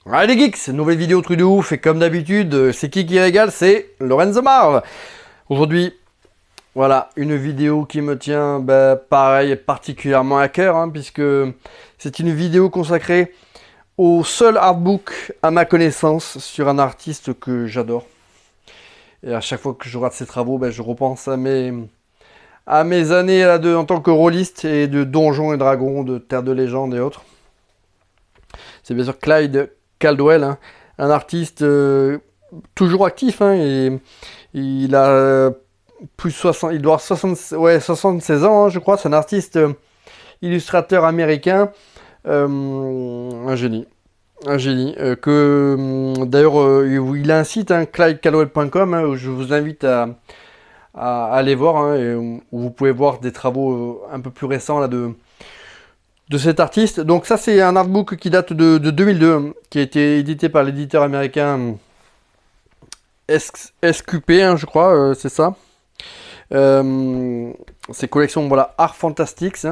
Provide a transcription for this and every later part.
Allez les geeks, nouvelle vidéo truc de ouf et comme d'habitude, c'est qui régale, c'est Lorenzo Marv. Aujourd'hui, voilà, une vidéo qui me tient, pareil, particulièrement à cœur, puisque c'est une vidéo consacrée au seul artbook à ma connaissance sur un artiste que j'adore. Et à chaque fois que je regarde ses travaux, je repense à mes années là, en tant que rôliste et de Donjons et Dragons, de Terre de Légende et autres. C'est bien sûr Clyde Caldwell, un artiste toujours actif, et il a plus de 60, il doit avoir 60, ouais, 76 ans, je crois. C'est un artiste illustrateur américain, un génie. Un génie. D'ailleurs, il a un site, clydecaldwell.com, où je vous invite à aller voir, et où vous pouvez voir des travaux un peu plus récents là, de cet artiste. Donc ça, c'est un artbook qui date de 2002, qui a été édité par l'éditeur américain SQP, je crois, c'est ça. C'est collection, voilà, Art Fantastics.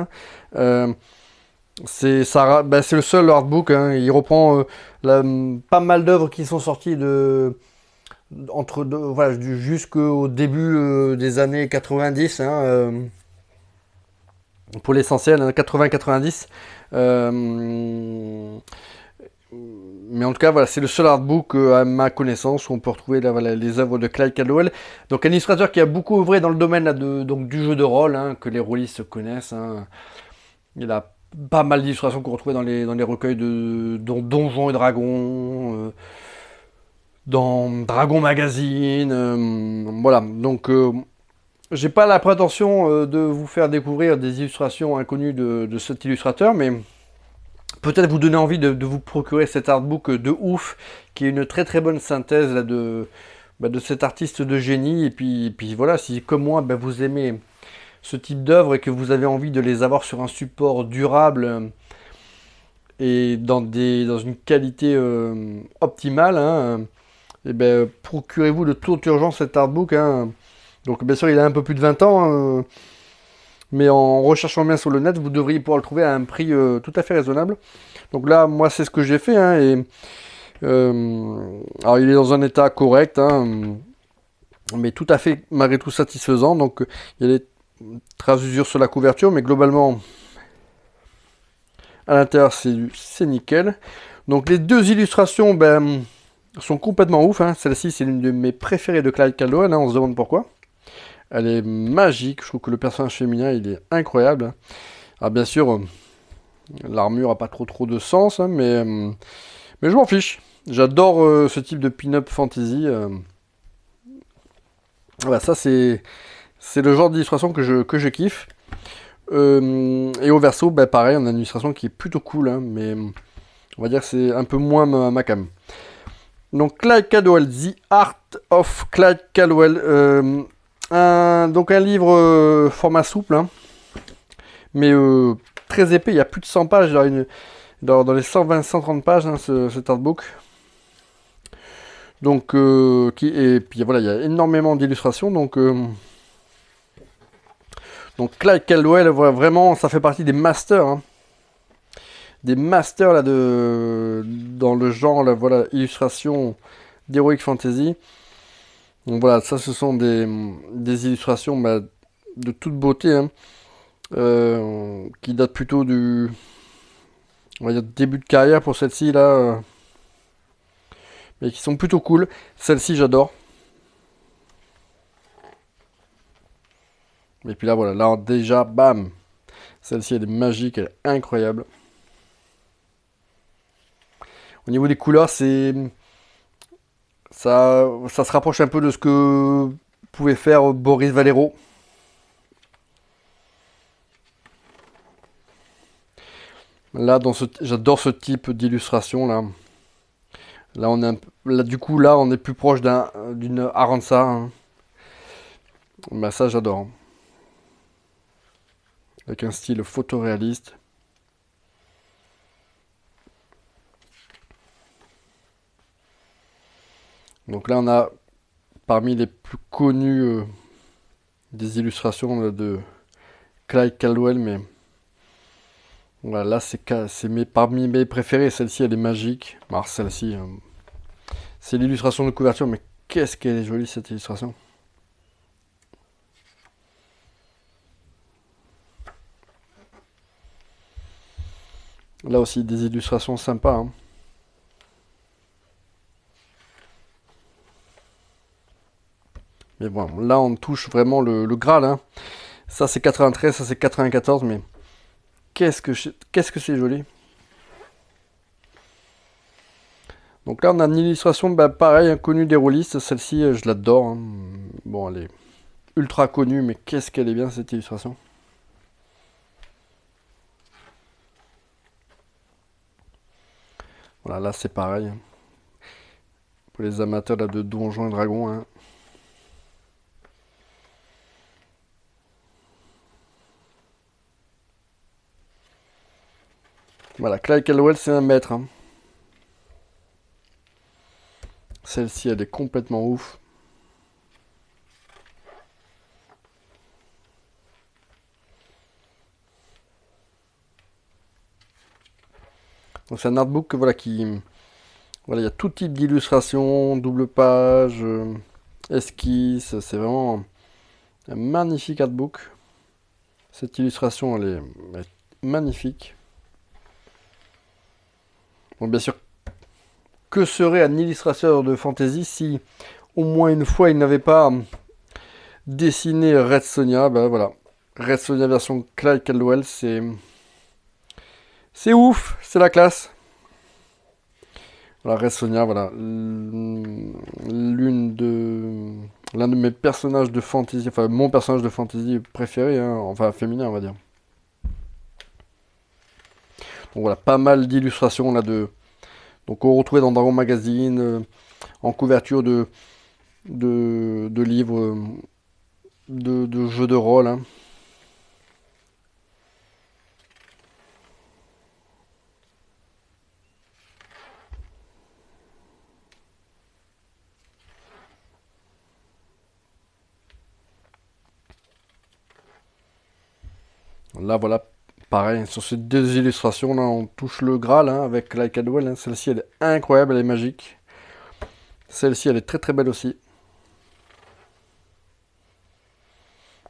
C'est c'est le seul artbook. Il reprend pas mal d'œuvres qui sont sorties voilà, jusqu'au début des années 90. Pour l'essentiel, 80-90. Mais en tout cas, voilà, c'est le seul artbook à ma connaissance où on peut retrouver là, voilà, les œuvres de Clyde Caldwell. Donc un illustrateur qui a beaucoup œuvré dans le domaine là, donc, du jeu de rôle, que les rôlistes connaissent. Il a pas mal d'illustrations qu'on retrouvait dans les recueils de Donjons et Dragons, dans Dragon Magazine. Voilà, donc j'ai pas la prétention de vous faire découvrir des illustrations inconnues de cet illustrateur, mais peut-être vous donner envie de vous procurer cet artbook de ouf, qui est une très très bonne synthèse là, de cet artiste de génie. Et puis voilà, si comme moi vous aimez ce type d'œuvre et que vous avez envie de les avoir sur un support durable et dans une qualité optimale, procurez-vous de toute urgence cet artbook. Donc bien sûr, il a un peu plus de 20 ans. Mais en recherchant bien sur le net, vous devriez pouvoir le trouver à un prix tout à fait raisonnable. Donc là, moi, c'est ce que j'ai fait. Alors, il est dans un état correct, mais tout à fait, malgré tout, satisfaisant. Donc, il y a des traces d'usure sur la couverture, mais globalement, à l'intérieur, c'est nickel. Donc, les deux illustrations sont complètement ouf. Celle-ci, c'est l'une de mes préférées de Clyde Caldwell. On se demande pourquoi. Elle est magique, je trouve que le personnage féminin il est incroyable. Alors bien sûr, l'armure a pas trop de sens, mais je m'en fiche. J'adore ce type de pin-up fantasy. Voilà, ça c'est le genre d'illustration que je kiffe. Et au verso, pareil, on a une illustration qui est plutôt cool, mais on va dire que c'est un peu moins ma cam. Donc Clyde Caldwell, The Art of Clyde Caldwell. Donc un livre format souple, mais très épais. Il y a plus de 100 pages dans les 120-130 pages, cet artbook. Donc et puis voilà, il y a énormément d'illustrations. Donc Clyde Caldwell, voilà, vraiment, ça fait partie des masters, des masters là dans le genre là, voilà, illustration d'heroic fantasy. Donc voilà, ça ce sont des illustrations de toute beauté, qui datent plutôt on va dire, début de carrière pour celle-ci là, mais qui sont plutôt cool. Celle-ci j'adore. Et puis là voilà, là déjà, bam, celle-ci elle est magique, elle est incroyable. Au niveau des couleurs, ça se rapproche un peu de ce que pouvait faire Boris Vallejo. Là, j'adore ce type d'illustration là. Là, du coup, là, on est plus proche d'une Aranza. Ça, j'adore. Avec un style photoréaliste. Donc là, on a parmi les plus connus des illustrations là, de Clyde Caldwell, mais Voilà, là parmi mes préférées. Celle-ci, elle est magique. Alors celle-ci, c'est l'illustration de couverture, mais qu'est-ce qu'elle est jolie cette illustration. Là aussi, des illustrations sympas, hein. Mais bon, là on touche vraiment le Graal, hein. Ça c'est 93, ça c'est 94, mais qu'est-ce que c'est joli. Donc là on a une illustration, bah, pareil, inconnue des rôlistes. Celle-ci, je l'adore, hein. Bon, elle est ultra connue, mais qu'est-ce qu'elle est bien cette illustration. Voilà, là c'est pareil. Pour les amateurs là, de Donjons et Dragons, hein. Voilà, Clive Caldwell, c'est un maître, hein. Celle-ci, elle est complètement ouf. Donc c'est un artbook voilà, voilà, il y a tout type d'illustration, double page, esquisse. C'est vraiment un magnifique artbook. Cette illustration, elle est magnifique. Bon, bien sûr, que serait un illustrateur de fantasy si au moins une fois il n'avait pas dessiné Red Sonja? Ben voilà, Red Sonja version Clive Caldwell, c'est ouf, c'est la classe. Voilà, Red Sonja, voilà, l'un de mes personnages de fantasy, enfin mon personnage de fantasy préféré, hein, enfin féminin on va dire. Donc voilà, pas mal d'illustrations là donc on retrouvait dans Dragon Magazine, en couverture de livres, de jeux de rôle, hein. Là voilà, pareil, sur ces deux illustrations là, on touche le Graal, hein, avec la Caldwell, hein. Celle-ci elle est incroyable, elle est magique. Celle-ci elle est très très belle aussi.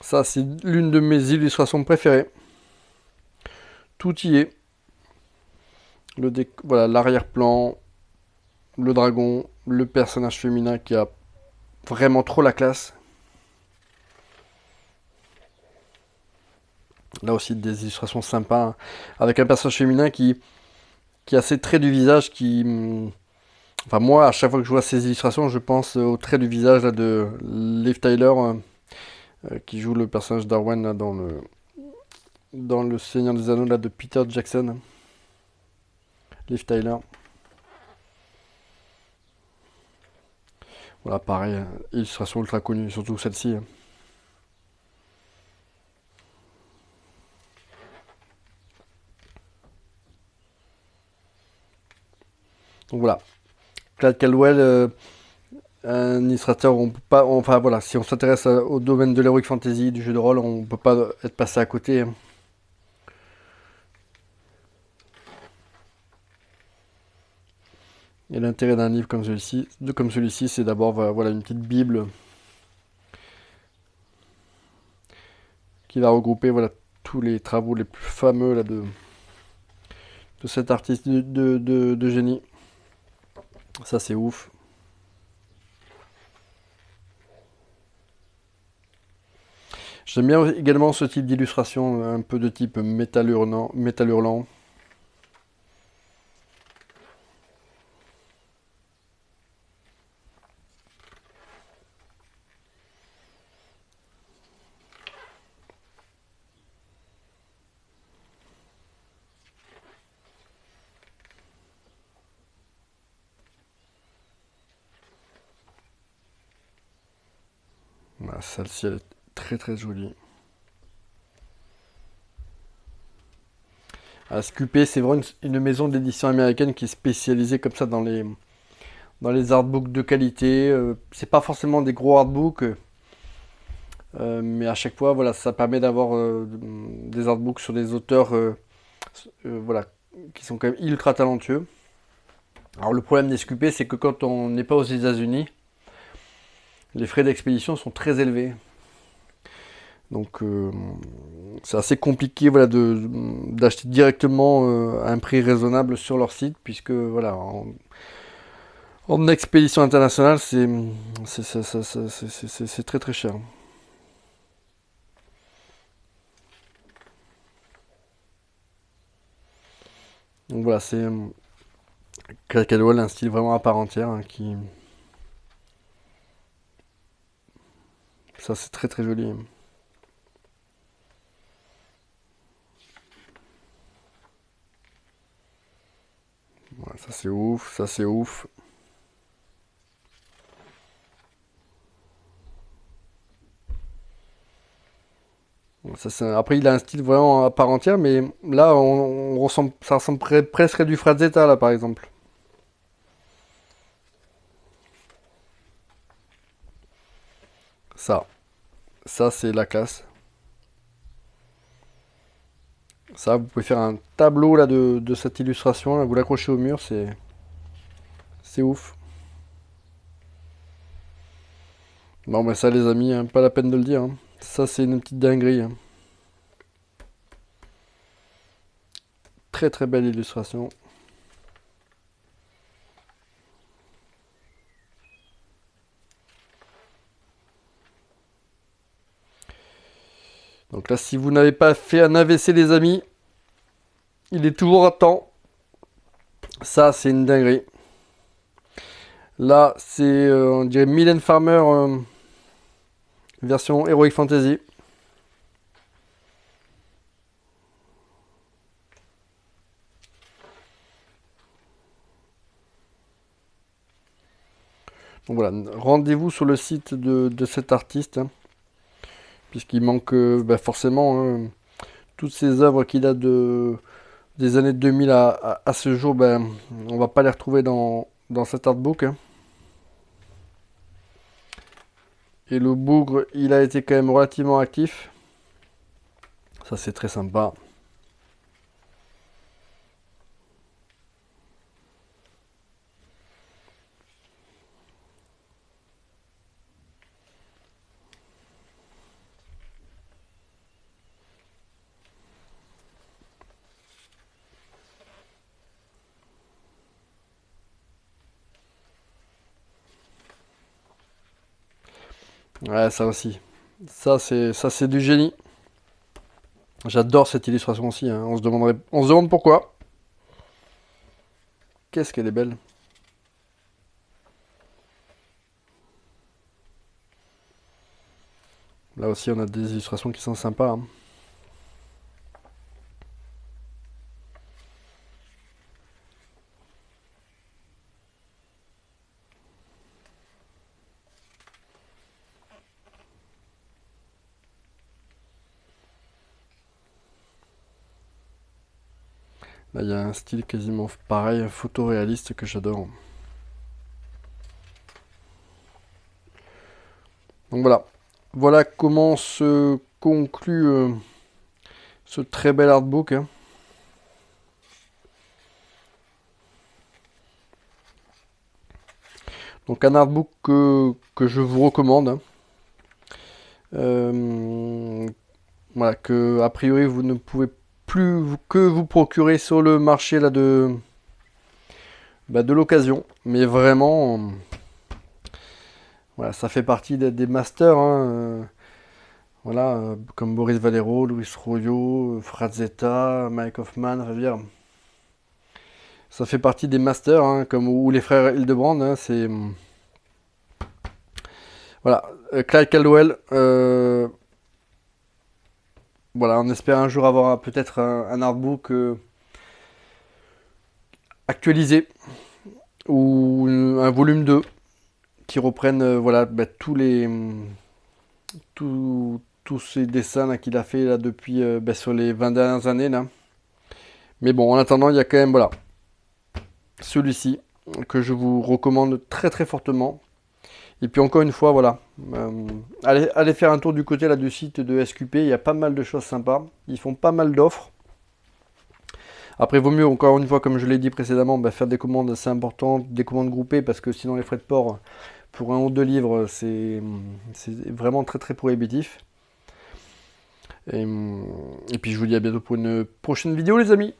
Ça c'est l'une de mes illustrations préférées. Tout y est. Voilà, l'arrière-plan, le dragon, le personnage féminin qui a vraiment trop la classe. Là aussi des illustrations sympas, hein, avec un personnage féminin qui a ses traits du visage enfin moi, à chaque fois que je vois ces illustrations, je pense aux traits du visage là, de Liv Tyler, qui joue le personnage d'Arwen là, dans le Seigneur des Anneaux là, de Peter Jackson. Liv Tyler. Voilà, pareil, illustration ultra connue, surtout celle-ci, hein. Donc voilà, Clive Caldwell, un illustrateur, on peut pas, enfin voilà, si on s'intéresse au domaine de l'heroic fantasy, du jeu de rôle, on peut pas être passé à côté, hein. Et l'intérêt d'un livre comme celui-ci, c'est d'abord voilà une petite bible qui va regrouper voilà tous les travaux les plus fameux là, de cet artiste de génie. Ça c'est ouf. J'aime bien également ce type d'illustration, un peu de type métal hurlant. Voilà, celle-ci elle est très très jolie. SQP, c'est vraiment une maison d'édition américaine qui est spécialisée comme ça dans les artbooks de qualité. C'est pas forcément des gros artbooks, mais à chaque fois, voilà, ça permet d'avoir des artbooks sur des auteurs voilà, qui sont quand même ultra talentueux. Alors le problème des SQP, c'est que quand on n'est pas aux États-Unis, les frais d'expédition sont très élevés. Donc c'est assez compliqué, voilà, d'acheter directement à un prix raisonnable sur leur site, puisque voilà, en expédition internationale, c'est très très cher. Donc voilà, c'est Caldwell, un style vraiment à part entière, hein, qui... Ça, c'est très très joli. Voilà, ça c'est ouf, ça c'est ouf. Après, il a un style vraiment à part entière, mais là, on ressemble, ça ressemble presque à du Frazetta, là, par exemple. Ça, ça c'est la classe. Ça, vous pouvez faire un tableau là de cette illustration, là, vous l'accrochez au mur, c'est ouf. Bon, ben ça, les amis, hein, pas la peine de le dire, hein. Ça, c'est une petite dinguerie, hein. Très très belle illustration. Donc là, si vous n'avez pas fait un AVC, les amis, il est toujours à temps. Ça, c'est une dinguerie. Là, c'est, on dirait Mylène Farmer version Heroic Fantasy. Donc voilà, rendez-vous sur le site de cet artiste, hein, puisqu'il manque forcément, hein, toutes ces œuvres qui datent des années 2000 à ce jour, ben, on va pas les retrouver dans cet artbook, hein. Et le bougre, il a été quand même relativement actif. Ça, c'est très sympa. Ouais, ça aussi. Ça c'est du génie. J'adore cette illustration aussi, hein. On se demande pourquoi. Qu'est-ce qu'elle est belle. Là aussi, on a des illustrations qui sont sympas, hein. Là, il y a un style quasiment pareil, photoréaliste, que j'adore. Donc voilà. Voilà comment se conclut ce très bel artbook, hein. Donc un artbook que je vous recommande, hein. Voilà, que a priori vous ne pouvez plus que vous procurer sur le marché là de l'occasion. Mais vraiment, voilà, ça fait partie des masters, hein, voilà, comme Boris Vallejo, Luis Royo, Frazetta, Mike Hoffman, je veux dire, ça fait partie des masters, hein, comme ou les frères Hildebrand, hein, c'est voilà, Clyde Caldwell. Voilà, on espère un jour avoir peut-être un artbook actualisé ou un volume 2 qui reprenne voilà, tous ces dessins là, qu'il a fait là, depuis sur les 20 dernières années là. Mais bon, en attendant, il y a quand même voilà, celui-ci que je vous recommande très très fortement. Et puis encore une fois, voilà, allez faire un tour du côté là du site de SQP, il y a pas mal de choses sympas, ils font pas mal d'offres. Après, vaut mieux, encore une fois, comme je l'ai dit précédemment, faire des commandes assez importantes, des commandes groupées, parce que sinon les frais de port pour un ou deux livres, c'est vraiment très très prohibitif. Et puis je vous dis à bientôt pour une prochaine vidéo les amis.